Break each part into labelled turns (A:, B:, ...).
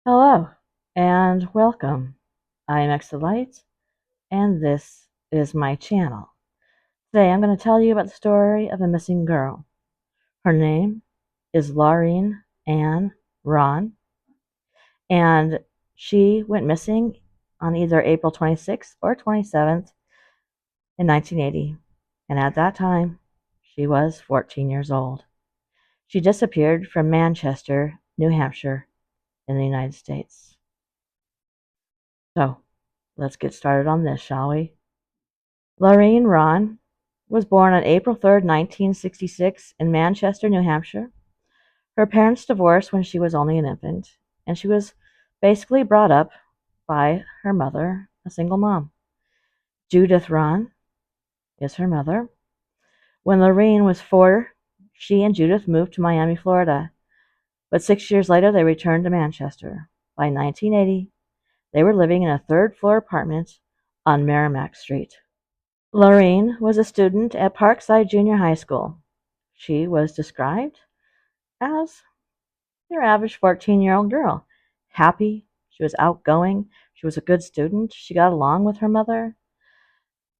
A: Hello and welcome. I am Light, and this is my channel. Today I'm going to tell you about the story of a missing girl. Her name is Laureen Ann Rahn, and she went missing on either April 26th or 27th in 1980, and at that time she was 14 years old. She disappeared from Manchester, New Hampshire, in the United States. So, let's get started on this, shall we? Laureen Rahn was born on April 3rd, 1966, in Manchester, New Hampshire. Her parents divorced when she was only an infant, and she was basically brought up by her mother, a single mom. Judith Rahn is her mother. When Laureen was 4, she and Judith moved to Miami, Florida, but 6 years later they returned to Manchester. By 1980, they were living in a third-floor apartment on Merrimack Street. Laureen was a student at Parkside Junior High School. She was described as your average 14-year-old girl. Happy, she was outgoing, she was a good student, she got along with her mother.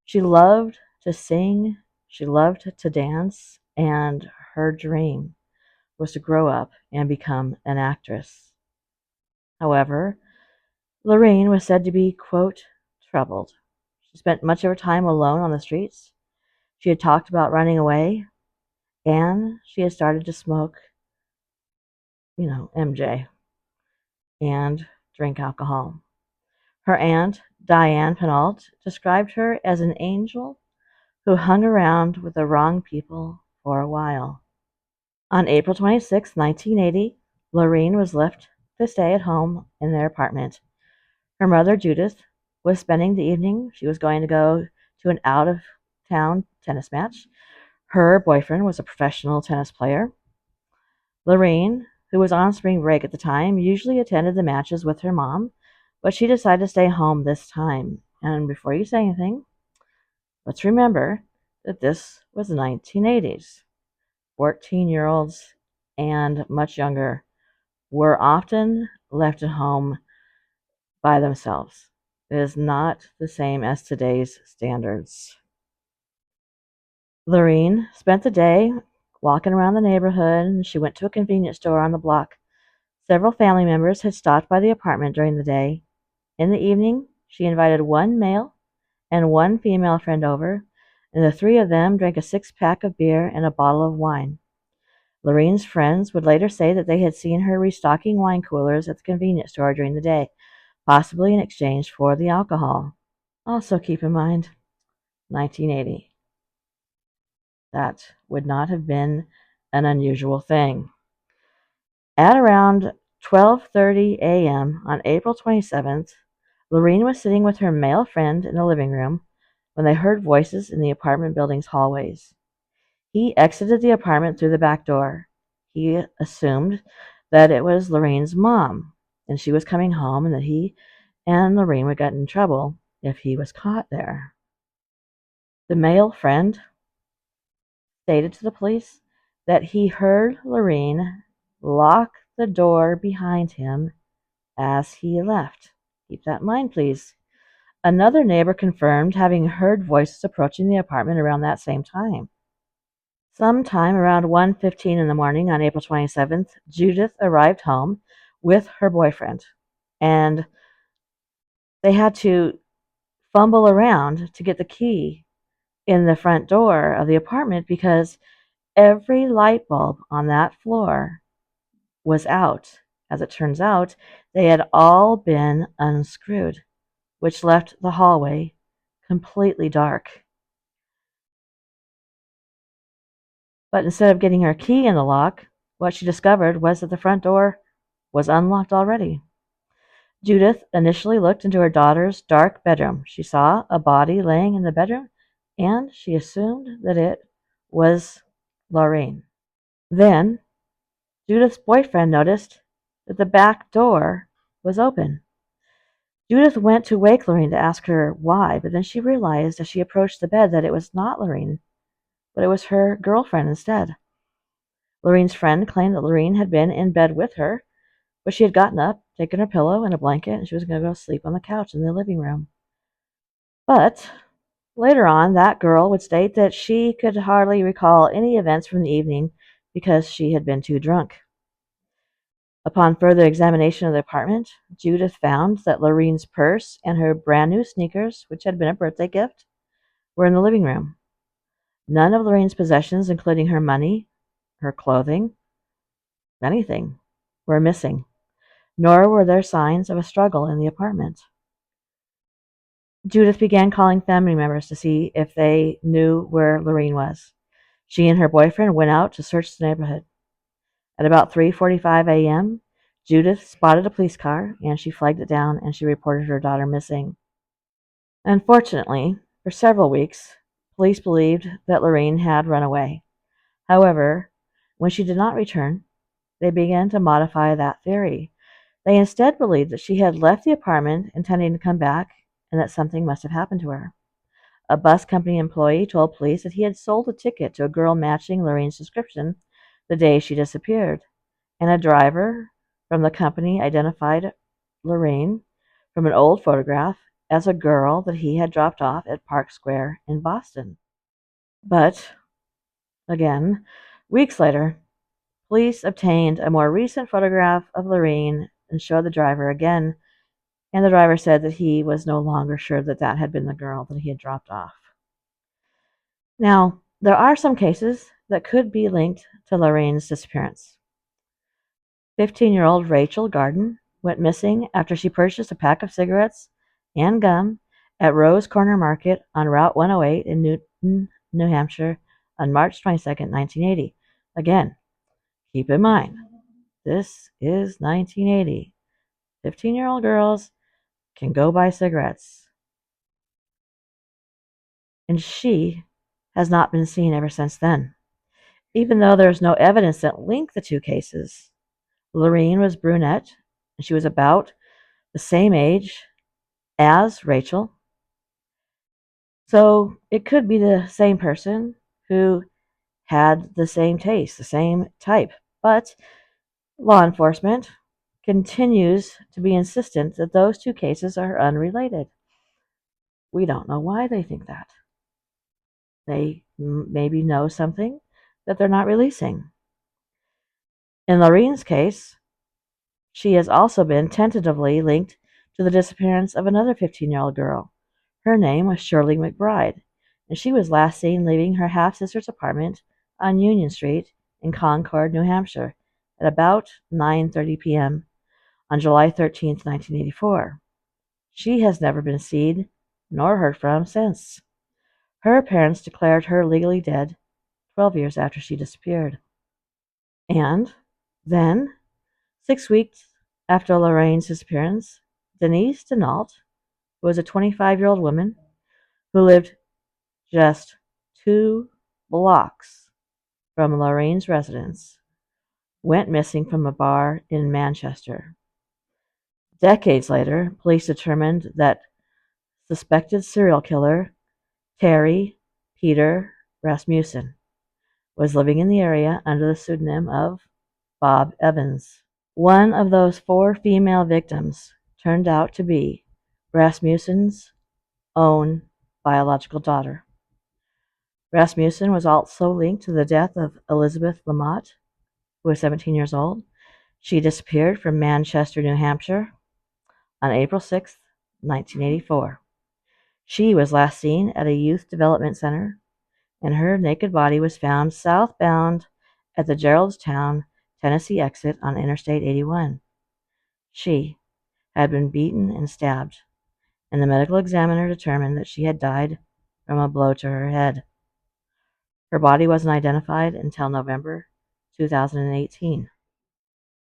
A: She loved to sing, she loved to dance, and her dream was to grow up and become an actress. However, Laureen was said to be, quote, troubled. She spent much of her time alone on the streets. She had talked about running away, and she had started to smoke, MJ, and drink alcohol. Her aunt, Diane Penault, described her as an angel who hung around with the wrong people for a while. On April 26, 1980, Laureen was left to stay at home in their apartment. Her mother, Judith, was spending the evening. She was going to go to an out-of-town tennis match. Her boyfriend was a professional tennis player. Laureen, who was on spring break at the time, usually attended the matches with her mom, but she decided to stay home this time. And before you say anything, let's remember that this was the 1980s. 14-year-olds and much younger were often left at home by themselves. It is not the same as today's standards. Laureen spent the day walking around the neighborhood, and she went to a convenience store on the block. Several family members had stopped by the apartment during the day. In the evening, she invited one male and one female friend over, and the three of them drank a 6-pack of beer and a bottle of wine. Laureen's friends would later say that they had seen her restocking wine coolers at the convenience store during the day, possibly in exchange for the alcohol. Also keep in mind, 1980. That would not have been an unusual thing. At around 12:30 a.m. on April 27th, Laureen was sitting with her male friend in the living room when they heard voices in the apartment building's hallways. He exited the apartment through the back door. He assumed that it was Laureen's mom, and she was coming home, and that he and Laureen would get in trouble if he was caught there. The male friend stated to the police that he heard Laureen lock the door behind him as he left. Keep that in mind, please. Another neighbor confirmed having heard voices approaching the apartment around that same time. Sometime around 1:15 in the morning on April 27th, Judith arrived home with her boyfriend, and they had to fumble around to get the key in the front door of the apartment because every light bulb on that floor was out. As it turns out, they had all been unscrewed, which left the hallway completely dark. But instead of getting her key in the lock, what she discovered was that the front door was unlocked already. Judith initially looked into her daughter's dark bedroom. She saw a body laying in the bedroom, and she assumed that it was Laureen. Then Judith's boyfriend noticed that the back door was open. Judith went to wake Laureen to ask her why, but then she realized as she approached the bed that it was not Laureen, but it was her girlfriend instead. Laureen's friend claimed that Laureen had been in bed with her, But she had gotten up, taken her pillow and a blanket, and she was going to go sleep on the couch in the living room. But later on, that girl would state that she could hardly recall any events from the evening because she had been too drunk. Upon further examination of the apartment, Judith found that Laureen's purse and her brand new sneakers, which had been a birthday gift, were in the living room. None of Laureen's possessions, including her money, her clothing, anything, were missing, nor were there signs of a struggle in the apartment. Judith began calling family members to see if they knew where Laureen was. She and her boyfriend went out to search the neighborhood. At about 3:45 a.m., Judith spotted a police car, and she flagged it down and she reported her daughter missing. Unfortunately, for several weeks, police believed that Laureen had run away. However, when she did not return, they began to modify that theory. They instead believed that she had left the apartment intending to come back and that something must have happened to her. A bus company employee told police that he had sold a ticket to a girl matching Laureen's description the day she disappeared, and a driver from the company identified Laureen from an old photograph as a girl that he had dropped off at Park Square in Boston. But, again, weeks later, police obtained a more recent photograph of Laureen and showed the driver again, and the driver said that he was no longer sure that that had been the girl that he had dropped off. Now, there are some cases that could be linked to Laureen's disappearance. 15-year-old Rachel Garden went missing after she purchased a pack of cigarettes and gum at Rose Corner Market on Route 108 in Newton, New Hampshire on March 22, 1980. Again, keep in mind, this is 1980. 15-year-old girls can go buy cigarettes. And she has not been seen ever since then. Even though there is no evidence that linked the two cases, Laureen was brunette, and she was about the same age as Rachel. So it could be the same person who had the same taste, the same type. But law enforcement continues to be insistent that those two cases are unrelated. We don't know why they think that. They maybe know something that they're not releasing. In Laureen's case, she has also been tentatively linked to the disappearance of another 15-year-old girl. Her name was Shirley McBride, and she was last seen leaving her half-sister's apartment on Union Street in Concord, New Hampshire, at about 9:30 p.m. on July 13, 1984. She has never been seen nor heard from since. Her parents declared her legally dead 12 years after she disappeared. And then, 6 weeks after Lorraine's disappearance, Denise Denault, who was a 25-year-old woman who lived just 2 blocks from Lorraine's residence, went missing from a bar in Manchester. Decades later, police determined that suspected serial killer Terry Peter Rasmussen was living in the area under the pseudonym of Bob Evans. One of those 4 female victims turned out to be Rasmussen's own biological daughter. Rasmussen was also linked to the death of Elizabeth Lamott, who was 17 years old. She disappeared from Manchester, New Hampshire on April 6, 1984. She was last seen at a youth development center, and her naked body was found southbound at the Geraldstown, Tennessee exit on Interstate 81. She had been beaten and stabbed, and the medical examiner determined that she had died from a blow to her head. Her body wasn't identified until November 2018.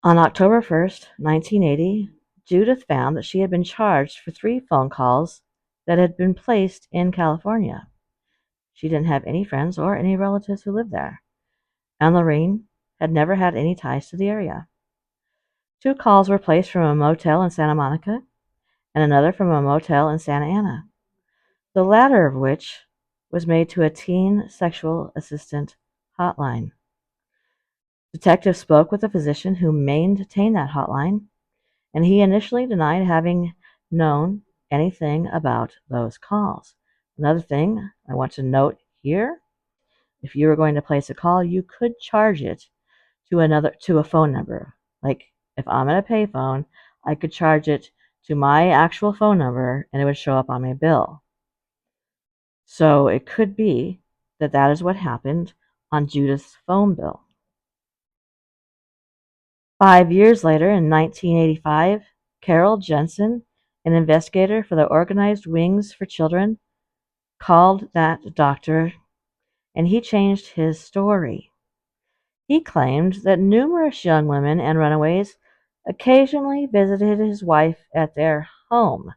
A: On October 1st, 1980, Judith found that she had been charged for 3 phone calls that had been placed in California. She didn't have any friends or any relatives who lived there, and Laureen had never had any ties to the area. 2 calls were placed from a motel in Santa Monica and another from a motel in Santa Ana, the latter of which was made to a teen sexual assistant hotline. Detectives spoke with a physician who maintained that hotline, and he initially denied having known anything about those calls. Another thing I want to note here, if you were going to place a call, you could charge it to a phone number. Like if I'm at a payphone, I could charge it to my actual phone number and it would show up on my bill. So it could be that that is what happened on Judith's phone bill. 5 years later, in 1985, Carol Jensen, an investigator for the Organized Wings for Children, called that doctor and he changed his story. He claimed that numerous young women and runaways occasionally visited his wife at their home,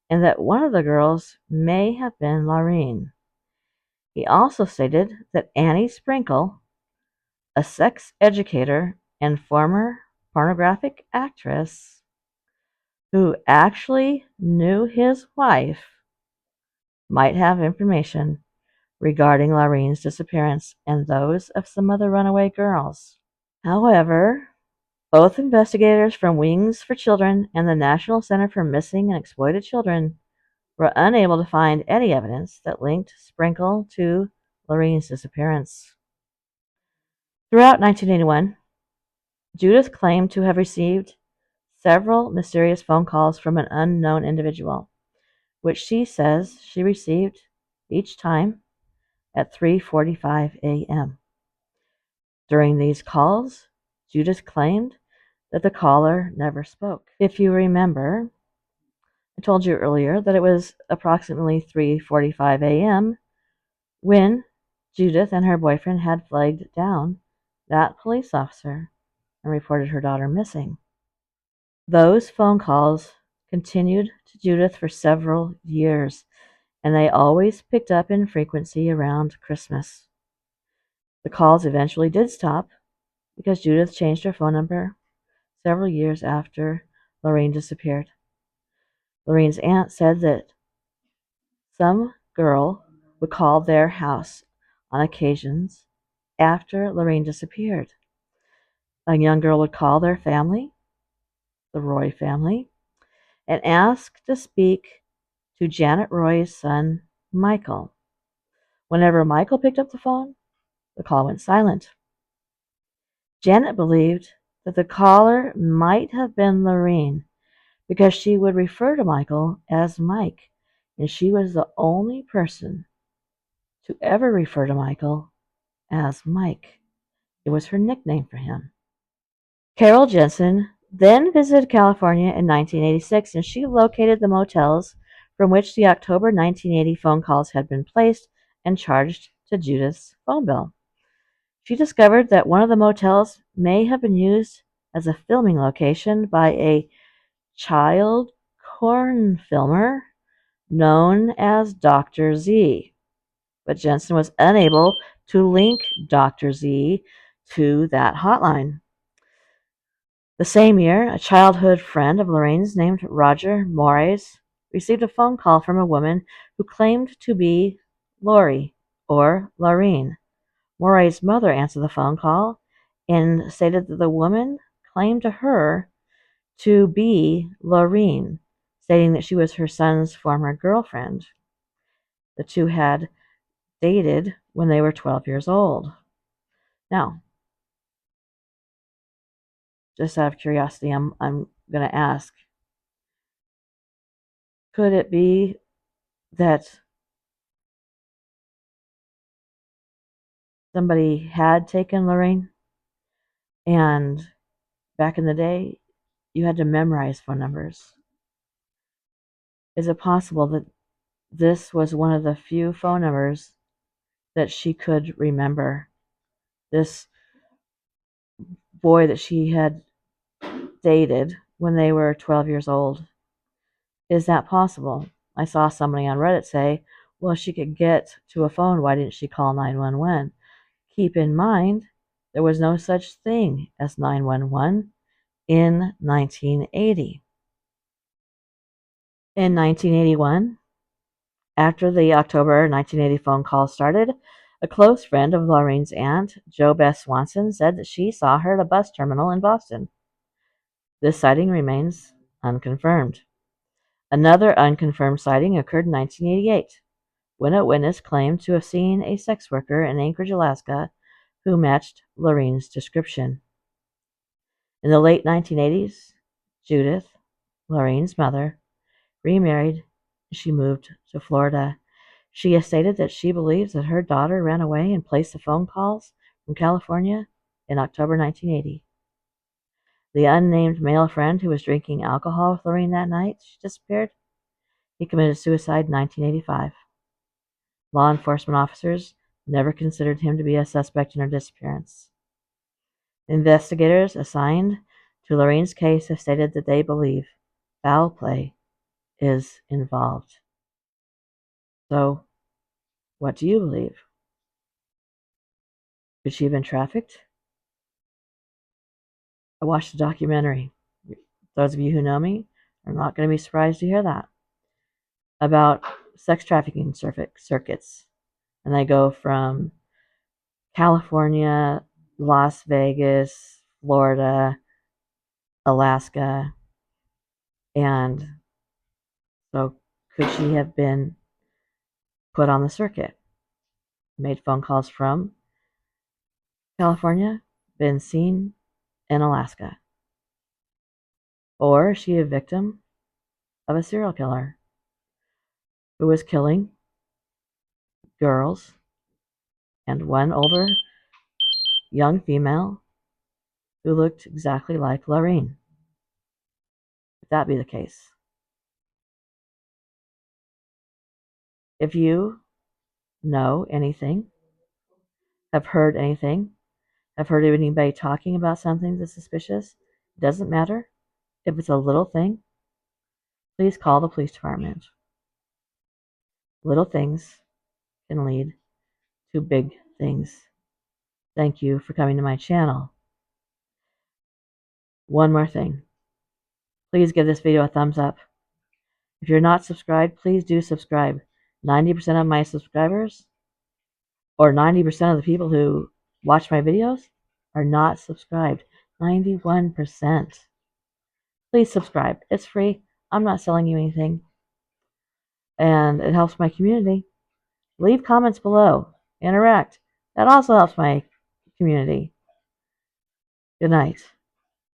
A: and that one of the girls may have been Laureen. He also stated that Annie Sprinkle, a sex educator and former pornographic actress who actually knew his wife, might have information regarding Laureen's disappearance and those of some other runaway girls. However, both investigators from Wings for Children and the National Center for Missing and Exploited Children were unable to find any evidence that linked Sprinkle to Laureen's disappearance. Throughout 1981, Judith claimed to have received several mysterious phone calls from an unknown individual, which she says she received each time at 3:45 a.m. During these calls, Judith claimed that the caller never spoke. If you remember, I told you earlier that it was approximately 3:45 a.m. when Judith and her boyfriend had flagged down that police officer and reported her daughter missing. Those phone calls continued to Judith for several years, and they always picked up in frequency around Christmas. The calls eventually did stop because Judith changed her phone number several years after Laureen disappeared. Laureen's aunt said that some girl would call their house on occasions after Laureen disappeared. A young girl would call their family, the Roy family, and ask to speak to Janet Roy's son, Michael. Whenever Michael picked up the phone, the call went silent. Janet believed that the caller might have been Laureen because she would refer to Michael as Mike, and she was the only person to ever refer to Michael as Mike. It was her nickname for him. Carol Jensen then visited California in 1986, and she located the motels from which the October 1980 phone calls had been placed and charged to Judith's phone bill. She discovered that one of the motels may have been used as a filming location by a child porn filmer known as Dr. Z, but Jensen was unable to link Dr. Z to that hotline. The same year, a childhood friend of Lorraine's named Roger Moraes received a phone call from a woman who claimed to be Lori or Laureen. Moraes' mother answered the phone call and stated that the woman claimed to her to be Laureen, stating that she was her son's former girlfriend. The two had dated when they were 12 years old. Now, just out of curiosity, I'm going to ask, could it be that somebody had taken Lorraine and back in the day you had to memorize phone numbers? Is it possible that this was one of the few phone numbers that she could remember? This boy that she had dated when they were 12 years old. Is that possible? I saw somebody on Reddit say, well, she could get to a phone. Why didn't she call 911? Keep in mind, there was no such thing as 911 in 1980. In 1981, after the October 1980 phone call started, A close friend of Laureen's aunt, Jo Beth Swanson, said that she saw her at a bus terminal in Boston. This sighting remains unconfirmed. Another unconfirmed sighting occurred in 1988, when a witness claimed to have seen a sex worker in Anchorage, Alaska, who matched Laureen's description. In the late 1980s, Judith, Laureen's mother, remarried. She moved to Florida. She has stated that she believes that her daughter ran away and placed the phone calls from California in October 1980. The unnamed male friend who was drinking alcohol with Laureen that night she disappeared, he committed suicide in 1985. Law enforcement officers never considered him to be a suspect in her disappearance. Investigators assigned to Laureen's case have stated that they believe foul play is involved. So, what do you believe? Could she have been trafficked? I watched a documentary. Those of you who know me are not going to be surprised to hear that. About sex trafficking circuits. And they go from California, Las Vegas, Florida, Alaska. And so could she have been put on the circuit? Made phone calls from California, been seen in Alaska. Or is she a victim of a serial killer who was killing girls and one older young female who looked exactly like Laureen? If that be the case. If you know anything, have heard anything, have heard of anybody talking about something that's suspicious, it doesn't matter. If it's a little thing, please call the police department. Little things can lead to big things. Thank you for coming to my channel. One more thing. Please give this video a thumbs up. If you're not subscribed, please do subscribe. 90% of my subscribers, or 90% of the people who watch my videos, are not subscribed. 91%. Please subscribe. It's free. I'm not selling you anything. And it helps my community. Leave comments below. Interact. That also helps my community. Good night.